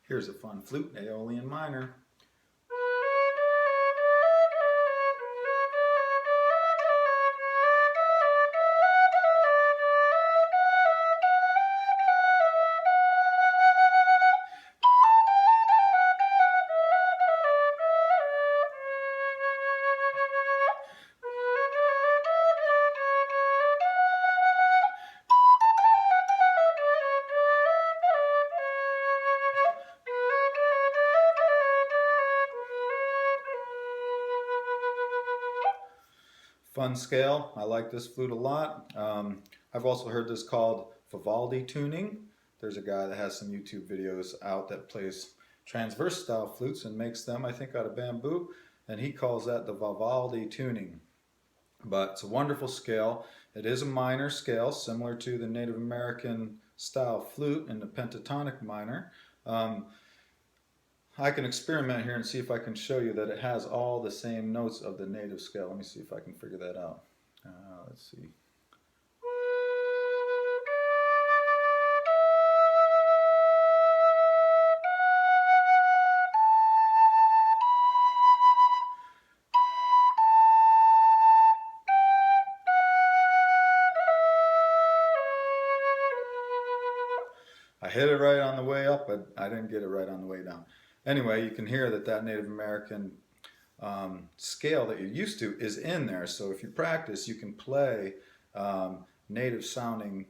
Here's a fun flute, Aeolian minor. Fun scale. I like this flute a lot. I've also heard this called Vivaldi Tuning. There's a guy that has some YouTube videos out that plays transverse style flutes and makes them, I think, out of bamboo, and he calls that the Vivaldi Tuning. But it's a wonderful scale. It is a minor scale, similar to the Native American style flute in the pentatonic minor. I can experiment here and see if I can show you that it has all the same notes of the native scale. Let me see if I can figure that out. Let's see. I hit it right on the way up, but I didn't get it right on the way down. Anyway, you can hear that that Native American scale that you're used to is in there. So if you practice, you can play native sounding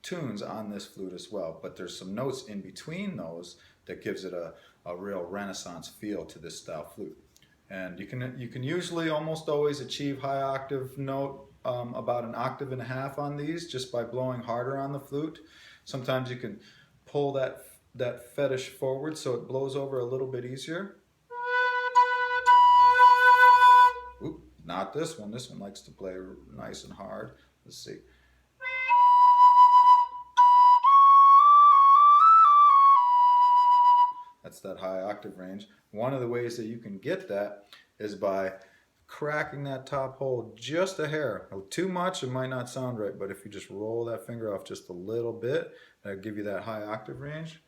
tunes on this flute as well. But there's some notes in between those that gives it a real Renaissance feel to this style flute. And you can usually almost always achieve high octave note about an octave and a half on these just by blowing harder on the flute. Sometimes you can pull that fetish forward so it blows over a little bit easier. Oop, not this one. This one likes to play nice and hard. Let's see. That's that high octave range. One of the ways that you can get that is by cracking that top hole just a hair. Too much, it might not sound right, but if you just roll that finger off just a little bit, that'll give you that high octave range.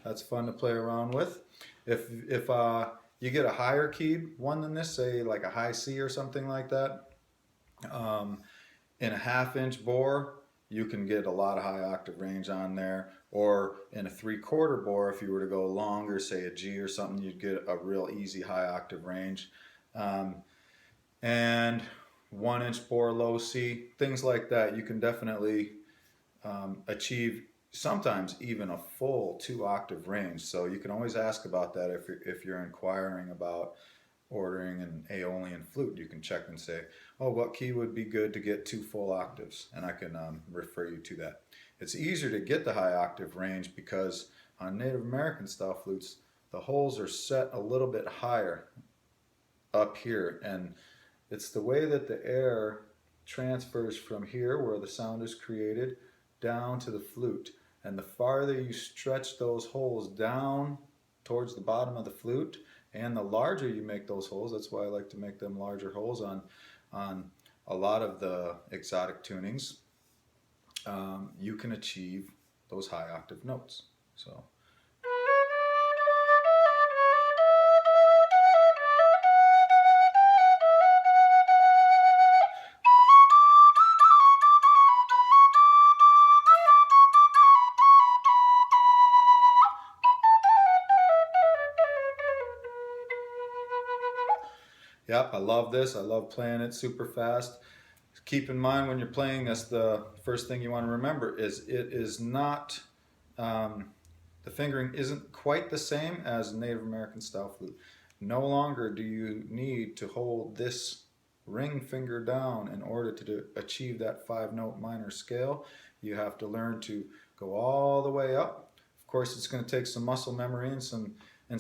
That's fun to play around with. If you get a higher keyed one than this, say like a high C or something like that, in a 1/2 inch bore, you can get a lot of high octave range on there. Or in a 3/4 bore, if you were to go longer, say a G or something, you'd get a real easy high octave range. And 1 inch bore, low C, things like that, you can definitely achieve sometimes even a full 2 octave range. So you can always ask about that if you're inquiring about ordering an Aeolian flute. You can check and say, oh, what key would be good to get 2 full octaves? And I can refer you to that. It's easier to get the high octave range because on Native American style flutes, the holes are set a little bit higher up here. And it's the way that the air transfers from here, where the sound is created, down to the flute. And the farther you stretch those holes down towards the bottom of the flute, and the larger you make those holes, that's why I like to make them larger holes on a lot of the exotic tunings, you can achieve those high octave notes. So. Yep, I love this. I love playing it super fast. Keep in mind when you're playing this, the first thing you want to remember is it is not, the fingering isn't quite the same as Native American style flute. No longer do you need to hold this ring finger down in order to achieve that 5-note minor scale. You have to learn to go all the way up. Of course, it's going to take some muscle memory and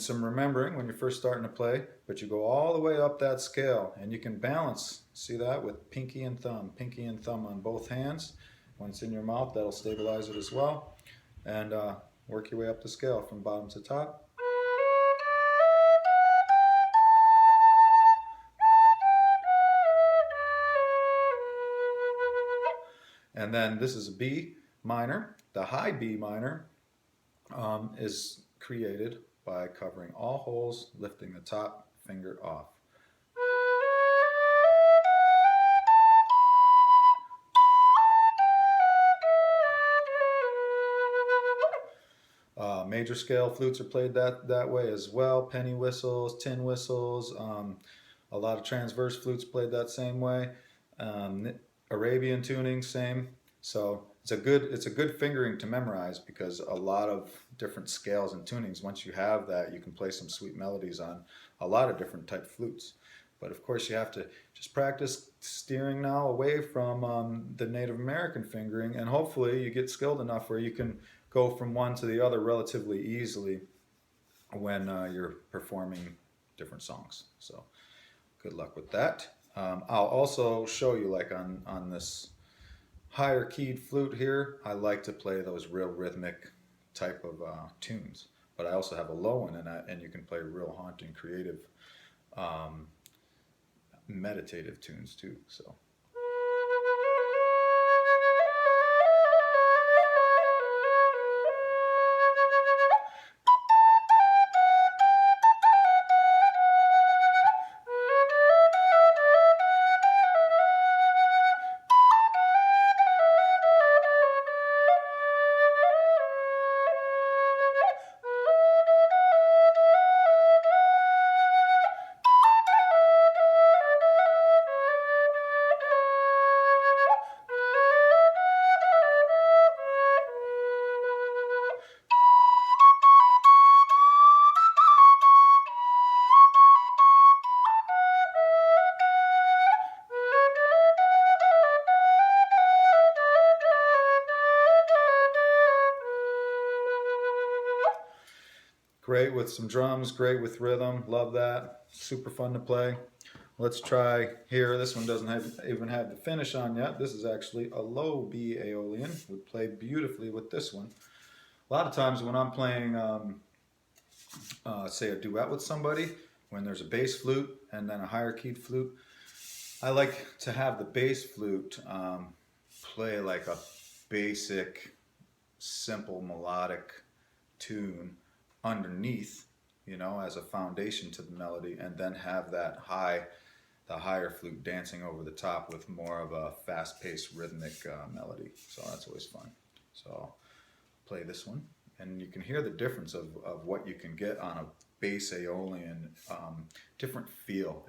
some remembering when you're first starting to play, but you go all the way up that scale, and you can balance, see that, with pinky and thumb on both hands. When it's in your mouth, that'll stabilize it as well, and work your way up the scale from bottom to top. And then this is a B minor. The high B minor is created by covering all holes, lifting the top finger off. Major scale flutes are played that way as well. Penny whistles, tin whistles, a lot of transverse flutes played that same way. Arabian tuning, same. So it's a good fingering to memorize because a lot of different scales and tunings. Once you have that, you can play some sweet melodies on a lot of different type flutes. But of course, you have to just practice steering now away from the Native American fingering, and hopefully you get skilled enough where you can go from one to the other relatively easily when you're performing different songs. So good luck with that. I'll also show you, like on this higher keyed flute here, I like to play those real rhythmic type of tunes. But I also have a low one, and you can play real haunting, creative, meditative tunes too. So. Great with some drums, great with rhythm, love that. Super fun to play. Let's try here. This one doesn't even have the finish on yet. This is actually a low B Aeolian. Would play beautifully with this one. A lot of times when I'm playing, say, a duet with somebody, when there's a bass flute and then a higher keyed flute, I like to have the bass flute play like a basic, simple melodic tune underneath, as a foundation to the melody, and then have the higher flute dancing over the top with more of a fast-paced rhythmic melody. So that's always fun. So I'll play this one, and you can hear the difference of what you can get on a bass Aeolian, different feel.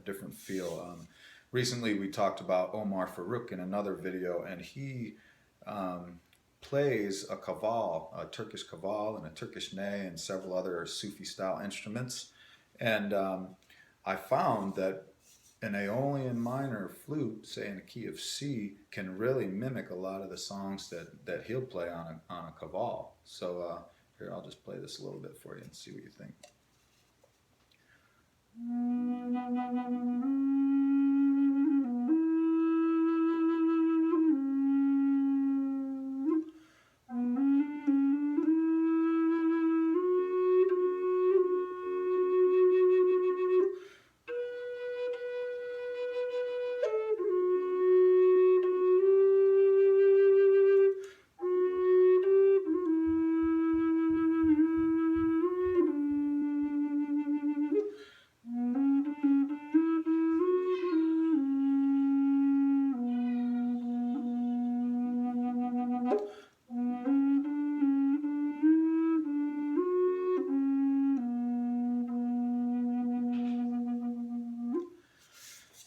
Recently we talked about Omar Farouk in another video, and he plays a kaval, a Turkish kaval, and a Turkish ney, and several other Sufi style instruments. And I found that an Aeolian minor flute, say in a key of C, can really mimic a lot of the songs that he'll play on a kaval. So here, I'll just play this a little bit for you and see what you think.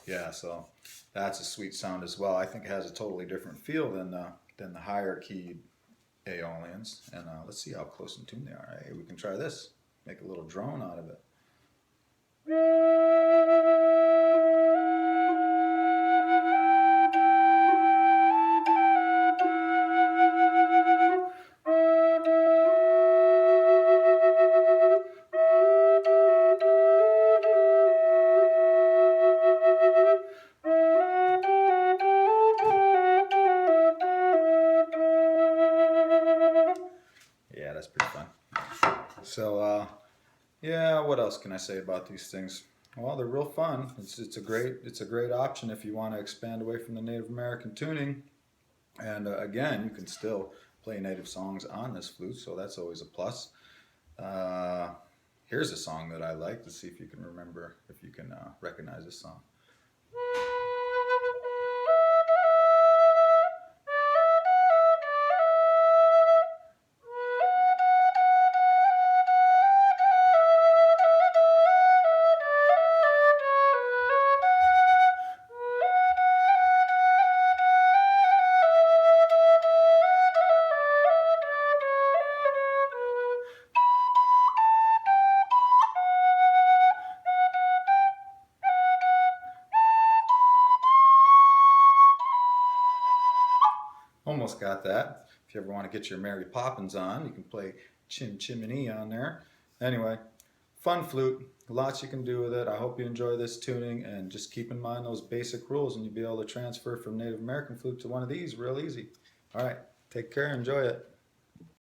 Yeah, so that's a sweet sound as well. I think it has a totally different feel than the higher keyed Aeolians. And let's see how close in tune they are. Hey, we can try this. Make a little drone out of it. Yeah, that's pretty fun. So, yeah, what else can I say about these things? Well, they're real fun. It's a great option if you want to expand away from the Native American tuning. And again, you can still play native songs on this flute, so that's always a plus. Uh, Here's a song that I like. Let's see if you can remember, if you can recognize this song. Almost got that. If you ever want to get your Mary Poppins on, you can play Chim Chimney on there. Anyway, fun flute. Lots you can do with it. I hope you enjoy this tuning, and just keep in mind those basic rules and you'll be able to transfer from Native American flute to one of these real easy. All right, take care, enjoy it.